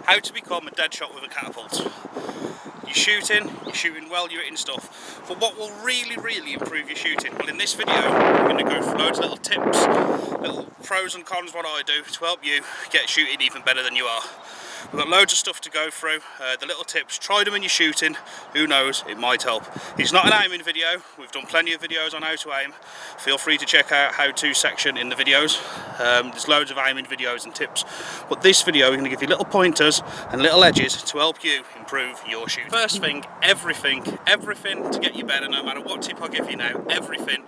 How to become a dead shot with a catapult. You're shooting well, you're hitting stuff. But what will really improve your shooting? Well, in this video, we're going to go through loads of little tips, little pros and cons, what I do to help you get shooting even better than you are. We've got loads of stuff to go through, the little tips, try them when you're shooting, who knows, it might help. It's not an aiming video, we've done plenty of videos on how to aim. Feel free to check out how-to section in the videos. There's loads of aiming videos and tips, but this video we're going to give you little pointers and little edges to help you improve your shooting. First thing, everything to get you better, no matter what tip I give you now, everything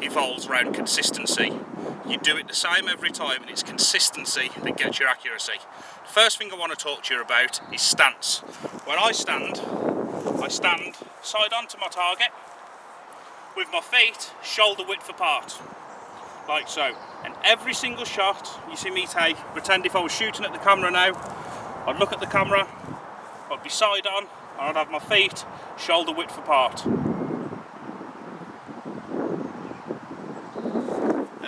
evolves around consistency. You do it the same every time, and it's consistency that gets your accuracy. The first thing I want to talk to you about is stance. When I stand side on to my target with my feet shoulder width apart, like so. And every single shot you see me take, pretend if I was shooting at the camera now, I'd look at the camera, I'd be side on, and I'd have my feet shoulder width apart.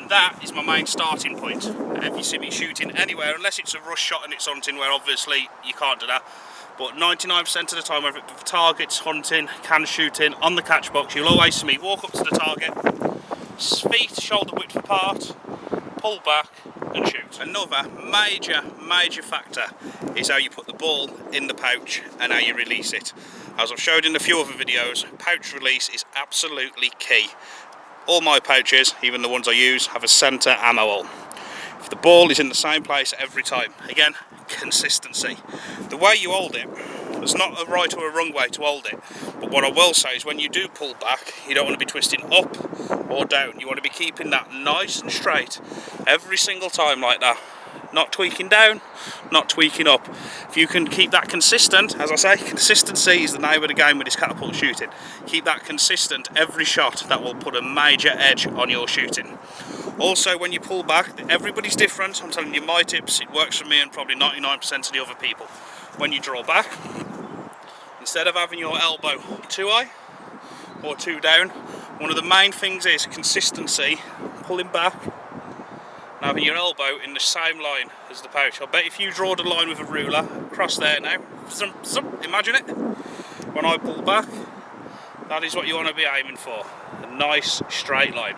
That is my main starting point. If you see me shooting anywhere, unless it's a rush shot and it's hunting, where obviously you can't do that, but 99% of the time, whether it's targets, hunting, can shooting, on the catch box, you'll always see me walk up to the target, feet shoulder width apart, pull back and shoot. Another major factor is how you put the ball in the pouch and how you release it. As I've showed in a few other videos, pouch release is absolutely key. All my pouches, even the ones I use, have a centre ammo hole. If the ball is in the same place every time, again, consistency. The way you hold it, there's not a right or a wrong way to hold it, but what I will say is when you do pull back, you don't want to be twisting up or down. You want to be keeping that nice and straight every single time like that. Not tweaking down, not tweaking up. If you can keep that consistent, as I say, consistency is the name of the game with this catapult shooting. Keep that consistent every shot, that will put a major edge on your shooting. Also, when you pull back, everybody's different. I'm telling you my tips, it works for me and probably 99% of the other people. When you draw back, instead of having your elbow too high or too down, one of the main things is consistency, pulling back, and having your elbow in the same line as the pouch. I bet if you draw the line with a ruler across there now, imagine it, when I pull back, that is what you want to be aiming for, a nice straight line.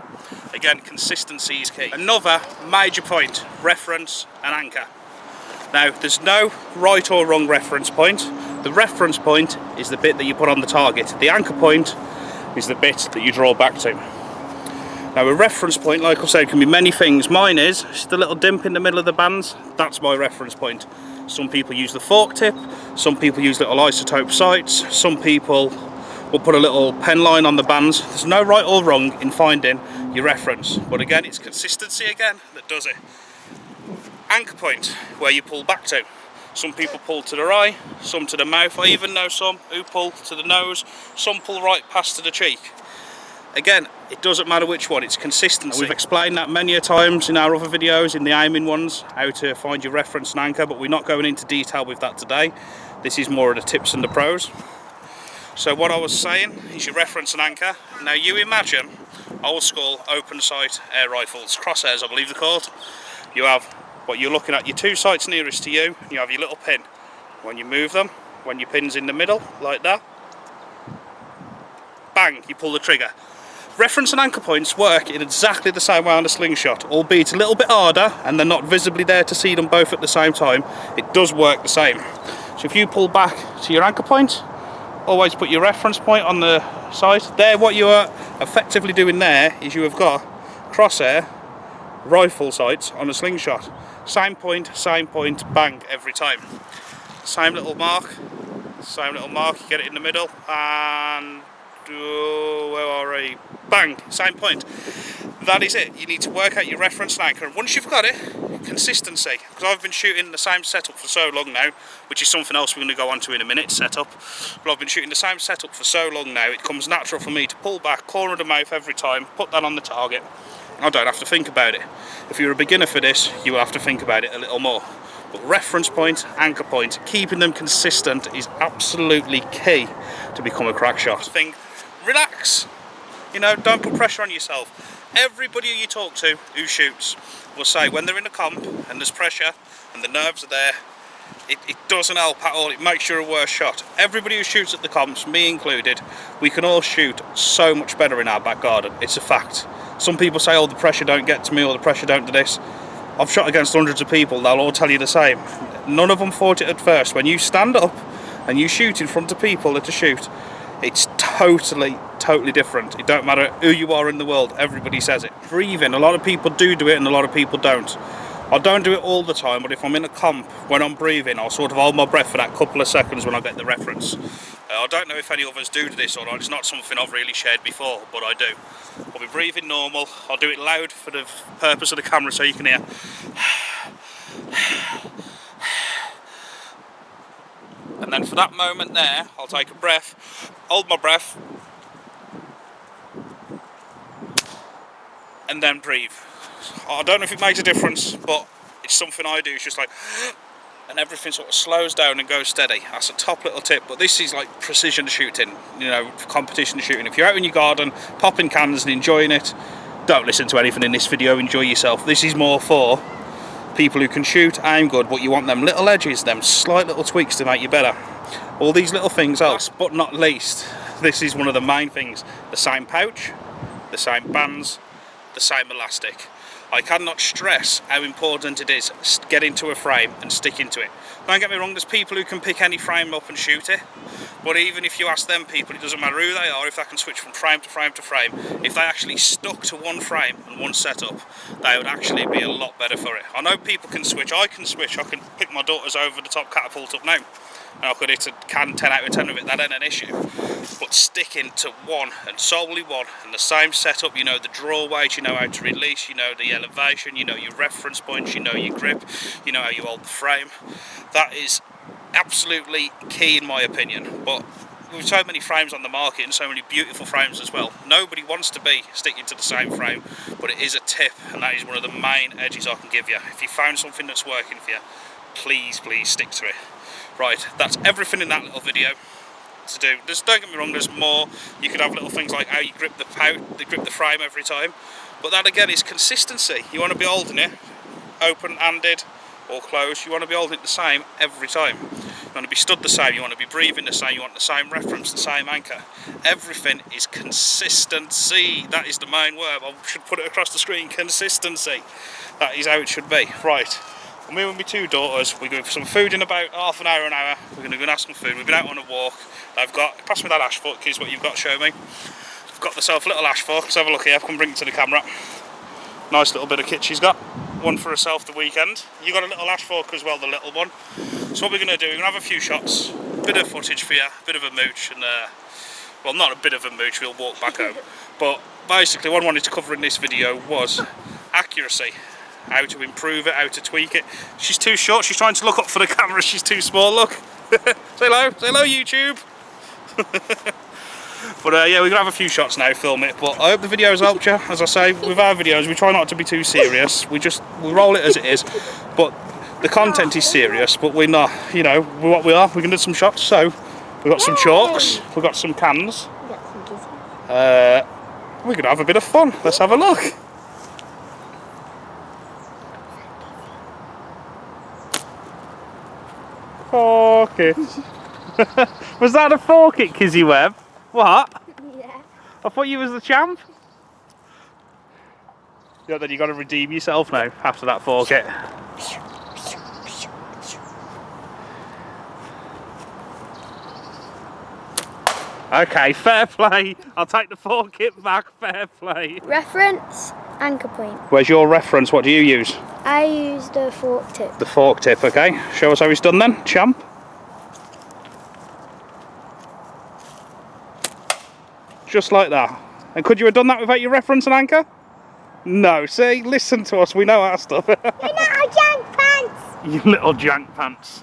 Again, consistency is key. Another major point, reference and anchor. Now, there's no right or wrong reference point. The reference point is the bit that you put on the target. The anchor point is the bit that you draw back to. Now, a reference point, like I said, can be many things. Mine is just a little dimp in the middle of the bands. That's my reference point. Some people use the fork tip, some people use little isotope sights, some people will put a little pen line on the bands. There's no right or wrong in finding your reference, but again, it's consistency again that does it. Anchor point, where you pull back to. Some people pull to their eye, some to the mouth. I even know some who pull to the nose, some pull right past to the cheek. Again, it doesn't matter which one, it's consistency. We've explained that many a times in our other videos, in the aiming ones, how to find your reference and anchor, but we're not going into detail with that today. This is more of the tips and the pros. So what I was saying is your reference and anchor. Now you imagine old school open sight air rifles, crosshairs I believe they're called. You have what you're looking at, your two sights nearest to you, and you have your little pin. When you move them, when your pin's in the middle, like that, bang, you pull the trigger. Reference and anchor points work in exactly the same way on a slingshot, albeit a little bit harder, and they're not visibly there to see them both at the same time. It does work the same. So if you pull back to your anchor point, always put your reference point on the side. There, what you are effectively doing there is you have got crosshair rifle sights on a slingshot. Same point, bang, every time. Same little mark, you get it in the middle, and where are we? Bang, same point. That is it. You need to work out your reference and anchor, and once you've got it, consistency. Because I've been shooting the same setup for so long now, which is something else we're going to go on to in a minute, setup. But I've been shooting the same setup for so long now, it comes natural for me to pull back, corner of the mouth every time, put that on the target. I don't have to think about it. If you're a beginner for this, you will have to think about it a little more. But reference point, anchor point, keeping them consistent is absolutely key to become a crack shot. Relax. You know, don't put pressure on yourself. Everybody you talk to who shoots will say when they're in a comp and there's pressure and the nerves are there, It doesn't help at all. It makes you a worse shot. Everybody who shoots at the comps, me included, we can all shoot so much better in our back garden. It's a fact. Some people say, oh, the pressure don't get to me, or the pressure don't do this. I've shot against hundreds of people, they'll all tell you the same. None of them thought it at first. When you stand up and you shoot in front of people that to shoot, it's totally different. It don't matter who you are in the world, everybody says it. Breathing, a lot of people do it and a lot of people don't. I don't do it all the time, but if I'm in a comp, when I'm breathing, I'll sort of hold my breath for that couple of seconds when I get the reference. I don't know if any others do this or not. It's not something I've really shared before, but I do. I'll be breathing normal. I'll do it loud for the purpose of the camera so you can hear. And then for that moment there, I'll take a breath, hold my breath, and then breathe. I don't know if it makes a difference, but it's something I do. It's just like, and everything sort of slows down and goes steady. That's a top little tip, but this is like precision shooting, you know, competition shooting. If you're out in your garden, popping cans and enjoying it, don't listen to anything in this video, enjoy yourself. This is more for people who can shoot, aim good, but you want them little edges, them slight little tweaks to make you better. All these little things help. Last but not least, this is one of the main things. The same pouch, the same bands, the same elastic. I cannot stress how important it is to get into a frame and stick into it. Don't get me wrong, there's people who can pick any frame up and shoot it, but even if you ask them people, it doesn't matter who they are, if they can switch from frame to frame to frame, if they actually stuck to one frame and one setup, they would actually be a lot better for it. I know people can switch, I can pick my daughter's over the top catapult up now, and I could hit a can 10 out of 10 of it, that ain't an issue. But sticking to one and solely one and the same setup, you know the draw weight, you know how to release, you know the elevation, you know your reference points, you know your grip, you know how you hold the frame. That is absolutely key in my opinion. But with so many frames on the market and so many beautiful frames as well, nobody wants to be sticking to the same frame, but it is a tip, and that is one of the main edges I can give you. If you found something that's working for you, please stick to it. Right, that's everything in that little video to do. Don't get me wrong, there's more. You could have little things like how you grip the frame every time, but that again is consistency. You want to be holding it open-handed or closed. You want to be holding it the same every time. You want to be stood the same, you want to be breathing the same, you want the same reference, the same anchor. Everything is consistency. That is the main word. I should put it across the screen, consistency. That is how it should be. Right. Me and my two daughters, we're going for some food in about half an hour, We're going to go and have some food. We've been out on a walk. Pass me that ash fork, is what you've got to show me. I've got myself a little ash fork. Let's have a look here. Come bring it to the camera. Nice little bit of kit she's got. One for herself the weekend. You got a little ash fork as well, the little one. So what we're going to do, we're going to have a few shots, a bit of footage for you, a bit of a mooch, and well, not a bit of a mooch, we'll walk back home. But basically what I wanted to cover in this video was accuracy. How to improve it, how to tweak it. She's too short, she's trying to look up for the camera, she's too small, look. Say hello YouTube. But yeah, we're going to have a few shots now, film it, but I hope the video's helped you. As I say, with our videos, we try not to be too serious, we roll it as it is, but the content is serious, but we're not, you know, we're what we are. We're going to do some shots, so we've got some chalks, we've got some cans, we're going to have a bit of fun. Let's have a look. Fork it. Was that a fork it, Kizzy Webb? What? Yeah. I thought you was the champ. Yeah, then you got to redeem yourself now after that fork it. Okay, fair play. I'll take the fork it back. Fair play. Reference, anchor point. Where's your reference? What do you use? I use the fork tip. The fork tip, okay. Show us how it's done then, champ. Just like that. And could you have done that without your reference and anchor? No, see, listen to us, we know our stuff. You little jank pants! You little jank pants.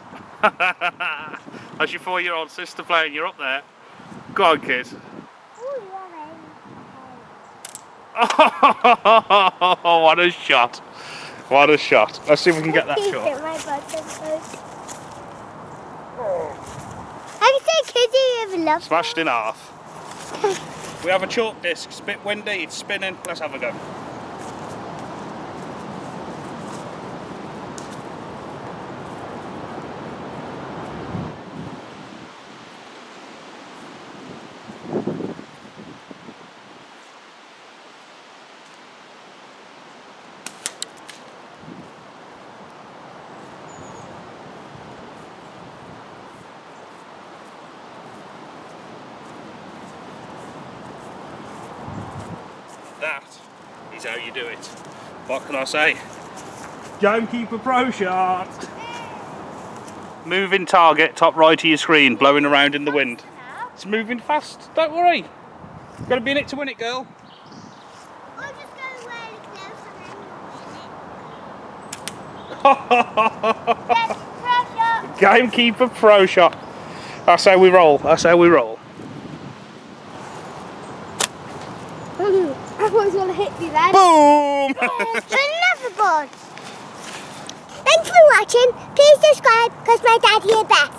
That's your 4-year-old sister playing, you're up there. Go on, kid. Oh, what a shot. What a shot. Let's see if we can get that shot. I can say Kizzy with love. Smashed in half. We have a chalk disc, it's a bit windy, it's spinning. Let's have a go. that is how you do it. What can I say? Gamekeeper Pro Shot. Moving target, top right of your screen, blowing around in the wind. It's moving fast, don't worry. Got to be in it to win it, girl. I'll just go really close and then pressure. Gamekeeper Pro Shot. That's how we roll, that's how we roll. I was going to hit you then. Boom! Another ball. Thanks for watching. Please subscribe because my daddy is best.